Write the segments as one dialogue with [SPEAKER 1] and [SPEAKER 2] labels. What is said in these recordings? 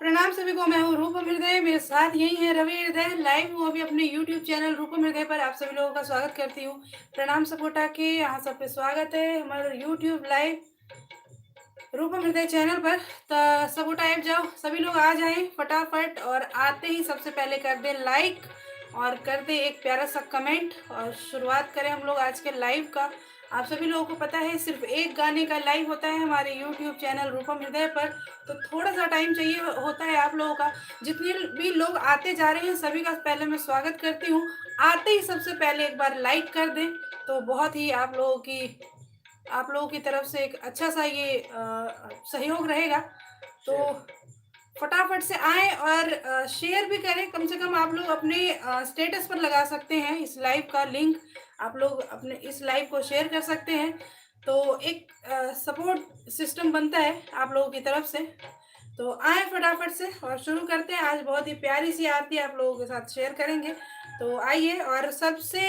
[SPEAKER 1] प्रणाम सभी को, मैं हूँ रूपम हृदय। मेरे साथ यही है रवि हृदय। लाइव हूँ अभी अपने यूट्यूब चैनल रूपम हृदय पर। आप सभी लोगों का स्वागत करती हूँ। प्रणाम सपोटा के यहाँ सब पे स्वागत है हमारे यूट्यूब लाइव रूपम हृदय चैनल पर। तो सपोटा ऐप जाओ, सभी लोग आ जाएं फटाफट, और आते ही सबसे पहले कर दे लाइक और कर दे एक प्यारा सा कमेंट, और शुरुआत करें हम लोग आज के लाइव का। आप सभी लोगों को पता है सिर्फ एक गाने का लाइव होता है हमारे यूट्यूब चैनल रूपम हृदय पर, तो थोड़ा सा टाइम चाहिए होता है आप लोगों का। जितने भी लोग आते जा रहे हैं सभी का पहले मैं स्वागत करती हूँ। आते ही सबसे पहले एक बार लाइक कर दें तो बहुत ही आप लोगों की तरफ से एक अच्छा सा ये सहयोग रहेगा। तो फटाफट से आएँ और शेयर भी करें। कम से कम आप लोग अपने स्टेटस पर लगा सकते हैं इस लाइव का लिंक। आप लोग अपने इस लाइव को शेयर कर सकते हैं, तो एक सपोर्ट सिस्टम बनता है आप लोगों की तरफ से। तो आए फटाफट से और शुरू करते हैं। आज बहुत ही प्यारी सी आरती आप लोगों के साथ शेयर करेंगे, तो आइए। और सबसे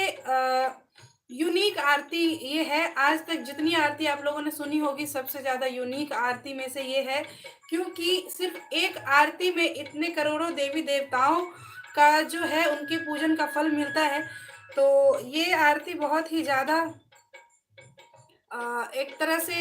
[SPEAKER 1] यूनिक आरती ये है, आज तक जितनी आरती आप लोगों ने सुनी होगी सबसे ज़्यादा यूनिक आरती में से ये है, क्योंकि सिर्फ एक आरती में इतने करोड़ों देवी देवताओं का जो है उनके पूजन का फल मिलता है। तो ये आरती बहुत ही ज़्यादा एक तरह से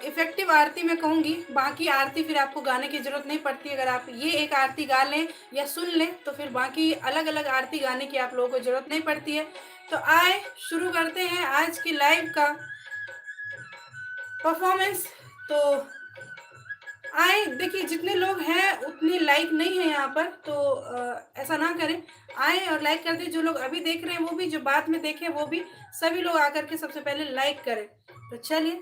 [SPEAKER 1] इफ़ेक्टिव आरती मैं कहूँगी। बाकी आरती फिर आपको गाने की ज़रूरत नहीं पड़ती। अगर आप ये एक आरती गा लें या सुन लें तो फिर बाकी अलग अलग आरती गाने की आप लोगों को ज़रूरत नहीं पड़ती है। तो आए शुरू करते हैं आज की लाइव का परफॉर्मेंस। तो आए, देखिए जितने लोग हैं उतने लाइक नहीं है यहाँ पर, तो ऐसा ना करें। आए और लाइक कर दें। जो लोग अभी देख रहे हैं वो भी, जो बाद में देखें वो भी, सभी लोग आकर के सबसे पहले लाइक करें। तो चलिए।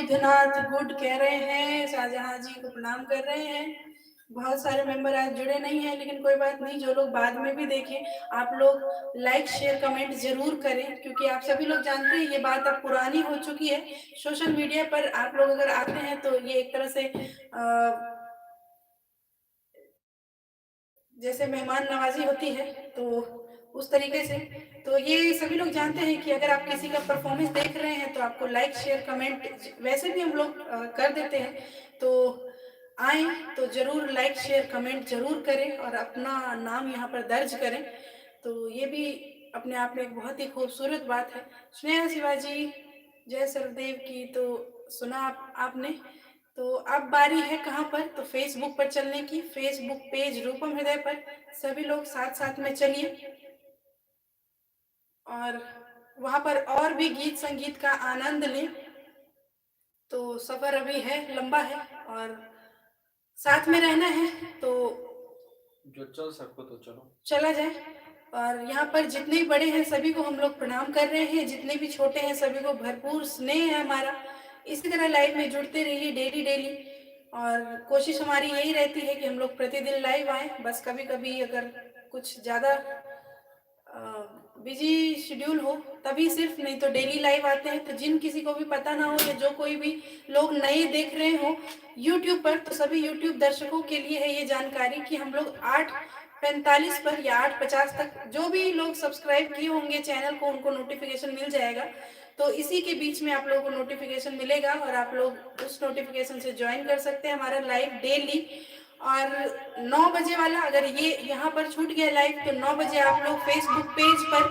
[SPEAKER 1] बुद्धनाथ गुड कह रहे हैं, शाहजहां जी को प्रणाम कर रहे हैं। बहुत सारे मेंबर आज जुड़े नहीं हैं, लेकिन कोई बात नहीं, जो लोग बाद में भी देखें, आप लोग लाइक शेयर कमेंट जरूर करें, क्योंकि आप सभी लोग जानते हैं ये बात अब पुरानी हो चुकी है। सोशल मीडिया पर आप लोग अगर आते हैं तो ये एक तरह से जैसे मेहमान नवाजी होती है, तो उस तरीके से तो ये सभी लोग जानते हैं कि अगर आप किसी का परफॉर्मेंस देख रहे हैं तो आपको लाइक शेयर कमेंट वैसे भी हम लोग कर देते हैं। तो आए तो जरूर लाइक शेयर कमेंट जरूर करें और अपना नाम यहाँ पर दर्ज करें। तो ये भी अपने आप में एक बहुत ही खूबसूरत बात है। स्नेहा शिवाजी, जय सरदेव की तो सुना आपने। तो अब बारी है कहाँ पर, तो फेसबुक पर चलने की। फेसबुक पेज रूपम हृदय पर सभी लोग साथ साथ में चलिए और वहां पर और भी गीत संगीत का आनंद लें। तो सफर अभी है, लंबा है और साथ में रहना है, तो
[SPEAKER 2] जो चल सको तो चलो,
[SPEAKER 1] चला जाए। और यहाँ पर जितने बड़े हैं सभी को हम लोग प्रणाम कर रहे हैं, जितने भी छोटे हैं सभी को भरपूर स्नेह है हमारा। इसी तरह लाइव में जुड़ते रहिए डेली डेली, और कोशिश हमारी यही रहती है कि हम लोग प्रतिदिन लाइव आए। बस कभी कभी अगर कुछ ज़्यादा बिजी शेड्यूल हो तभी सिर्फ, नहीं तो डेली लाइव आते हैं। तो जिन किसी को भी पता ना हो या जो कोई भी लोग नए देख रहे हो यूट्यूब पर, तो सभी यूट्यूब दर्शकों के लिए है ये जानकारी कि हम लोग 8:45 पर या 8:50 तक जो भी लोग सब्सक्राइब किए होंगे चैनल को उनको नोटिफिकेशन मिल जाएगा। तो इसी के बीच में आप लोगों को नोटिफिकेशन मिलेगा और आप लोग उस नोटिफिकेशन से ज्वाइन कर सकते हैं हमारा लाइव डेली। और 9 बजे वाला अगर ये यहाँ पर छूट गया लाइव, तो 9 बजे आप लोग फेसबुक पेज पर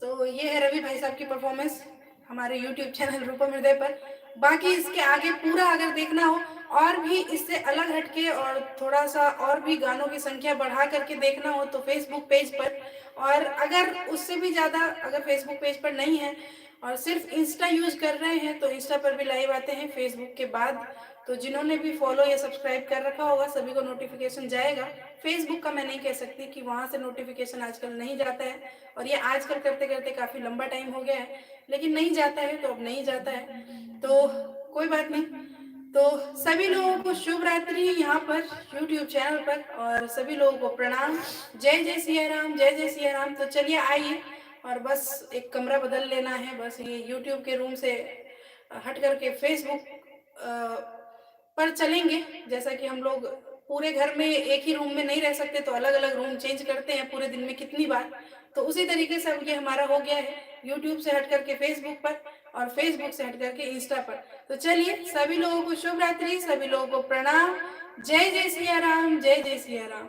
[SPEAKER 1] तो ये है रवि भाई साहब की परफॉर्मेंस हमारे यूट्यूब चैनल रूपम हृदय पर। बाकी इसके आगे पूरा अगर देखना हो और भी इससे अलग हटके और थोड़ा सा और भी गानों की संख्या बढ़ा करके देखना हो तो फेसबुक पेज पर। और अगर उससे भी ज़्यादा अगर फेसबुक पेज पर नहीं है और सिर्फ इंस्टा यूज़ कर रहे हैं तो इंस्टा पर भी लाइव आते हैं फेसबुक के बाद। तो जिन्होंने भी फॉलो या सब्सक्राइब कर रखा होगा सभी को नोटिफिकेशन जाएगा। फेसबुक का मैं नहीं कह सकती कि वहाँ से नोटिफिकेशन आजकल नहीं जाता है, और ये आजकल करते करते काफ़ी लंबा टाइम हो गया है, लेकिन नहीं जाता है तो अब नहीं जाता है, तो कोई बात नहीं। तो सभी लोगों को शुभ रात्रि यहाँ पर यूट्यूब चैनल पर, और सभी लोगों को प्रणाम। जय जय सिया राम, जय जय सिया राम। तो चलिए आइए, और बस एक कमरा बदल लेना है, बस ये यूट्यूब के रूम से हट करके फेसबुक पर चलेंगे। जैसा कि हम लोग पूरे घर में एक ही रूम में नहीं रह सकते तो अलग अलग रूम चेंज करते हैं पूरे दिन में कितनी बार, तो उसी तरीके से अब ये हमारा हो गया है यूट्यूब से हट करके फेसबुक पर और फेसबुक से हट करके इंस्टा पर। तो चलिए सभी लोगों को शुभ रात्रि, सभी लोगों को प्रणाम। जय जय सिया राम, जय जय सिया राम।